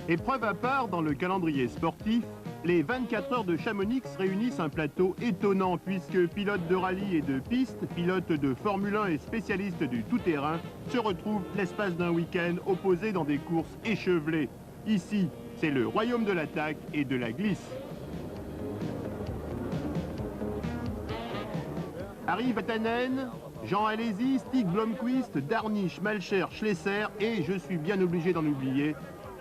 Épreuve à part dans le calendrier sportif, les 24 heures de Chamonix réunissent un plateau étonnant puisque pilotes de rallye et de piste, pilotes de Formule 1 et spécialistes du tout-terrain se retrouvent l'espace d'un week-end opposés dans des courses échevelées. Ici, c'est le royaume de l'attaque et de la glisse. Arrivent Vatanen, Jean Alesi, Stig Blomqvist, Darniche, Malcher, Schlesser et, je suis bien obligé d'en oublier,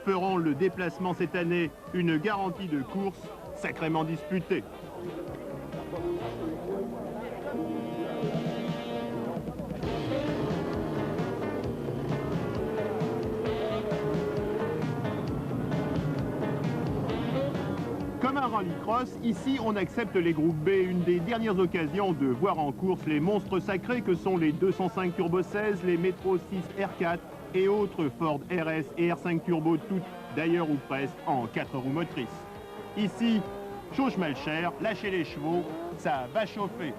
feront le déplacement cette année, une garantie de course sacrément disputée. Comme un rallycross, ici on accepte les groupes B, une des dernières occasions de voir en course les monstres sacrés que sont les 205 Turbo 16, les Metro 6 R4 et autres Ford RS et R5 Turbo, toutes d'ailleurs ou presque en 4 roues motrices. Ici, Schauch-Malcher, lâchez les chevaux, ça va chauffer.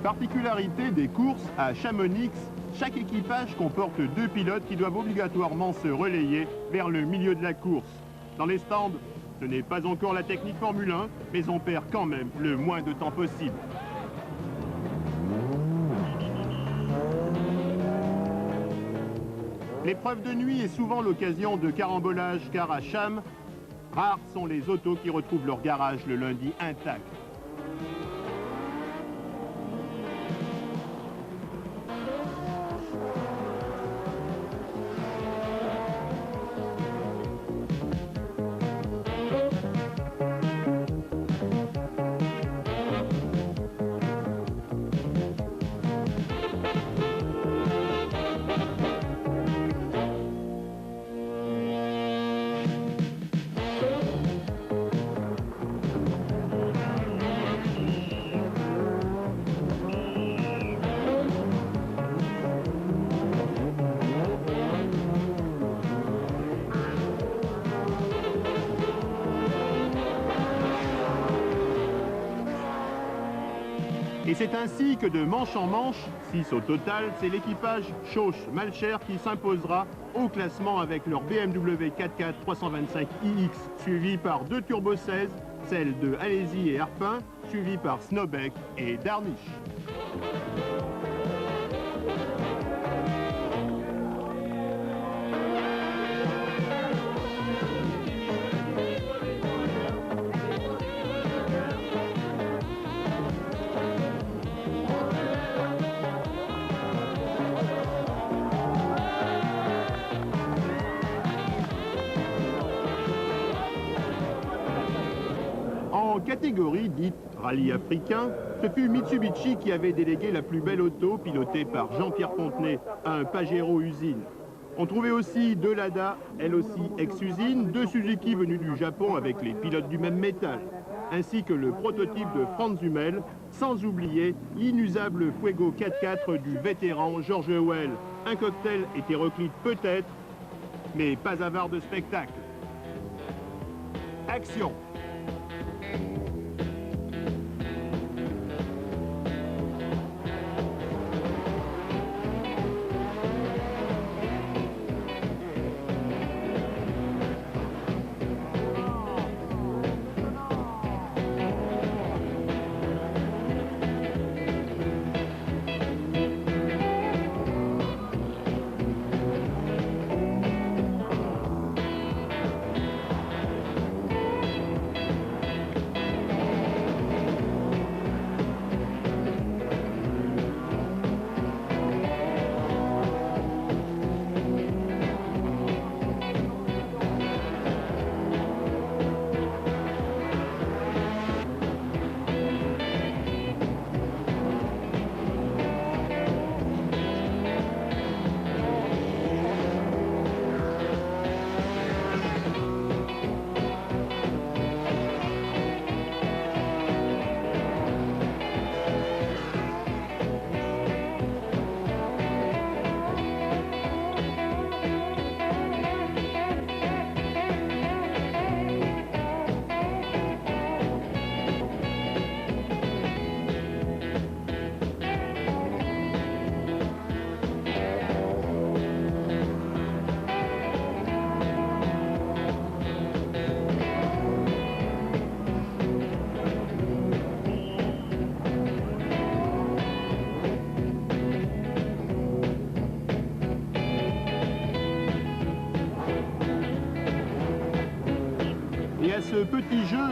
Particularité des courses à Chamonix, chaque équipage comporte 2 pilotes qui doivent obligatoirement se relayer vers le milieu de la course. Dans les stands, ce n'est pas encore la technique Formule 1, mais on perd quand même le moins de temps possible. L'épreuve de nuit est souvent l'occasion de carambolages, car à Cham, rares sont les autos qui retrouvent leur garage le lundi intact. Et c'est ainsi que de manche en manche, 6 au total, c'est l'équipage Schauch-Malcher qui s'imposera au classement avec leur BMW 4x4 325iX, suivi par 2 Turbo 16, celles de Alesi et Herpin, suivi par Snowbeck et Darniche. En catégorie dite rallye africain, ce fut Mitsubishi qui avait délégué la plus belle auto, pilotée par Jean-Pierre Fontenay, un Pajero usine. On trouvait aussi 2 Lada, elle aussi ex-usine, 2 Suzuki venus du Japon avec les pilotes du même métal, ainsi que le prototype de Franz Hummel, sans oublier l'inusable Fuego 4x4 du vétéran George Howell. Un cocktail hétéroclite peut-être, mais pas avare de spectacle. Action!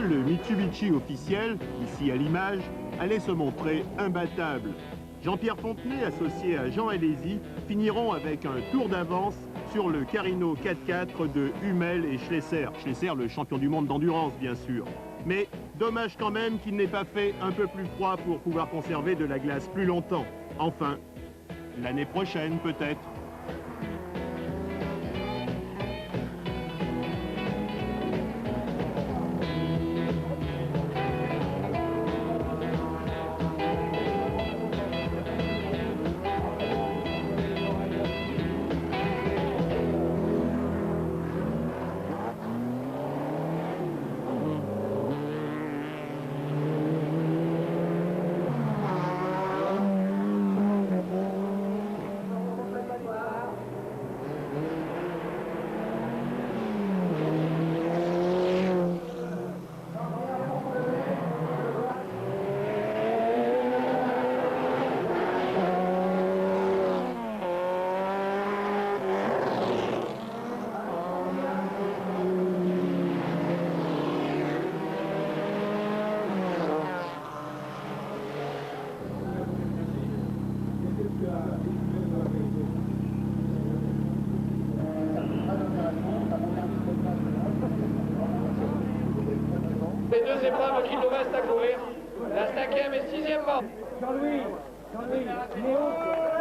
le Mitsubishi officiel, ici à l'image, allait se montrer imbattable. Jean-Pierre Fontenay, associé à Jean Alesi, finiront avec un tour d'avance sur le Carino 4x4 de Hummel et Schlesser. Schlesser, le champion du monde d'endurance, bien sûr. Mais dommage quand même qu'il n'ait pas fait un peu plus froid pour pouvoir conserver de la glace plus longtemps. Enfin, l'année prochaine peut-être. Les deux épreuves qu'il nous reste à courir, la 5e et 6e mort. Jean-Louis, Léo.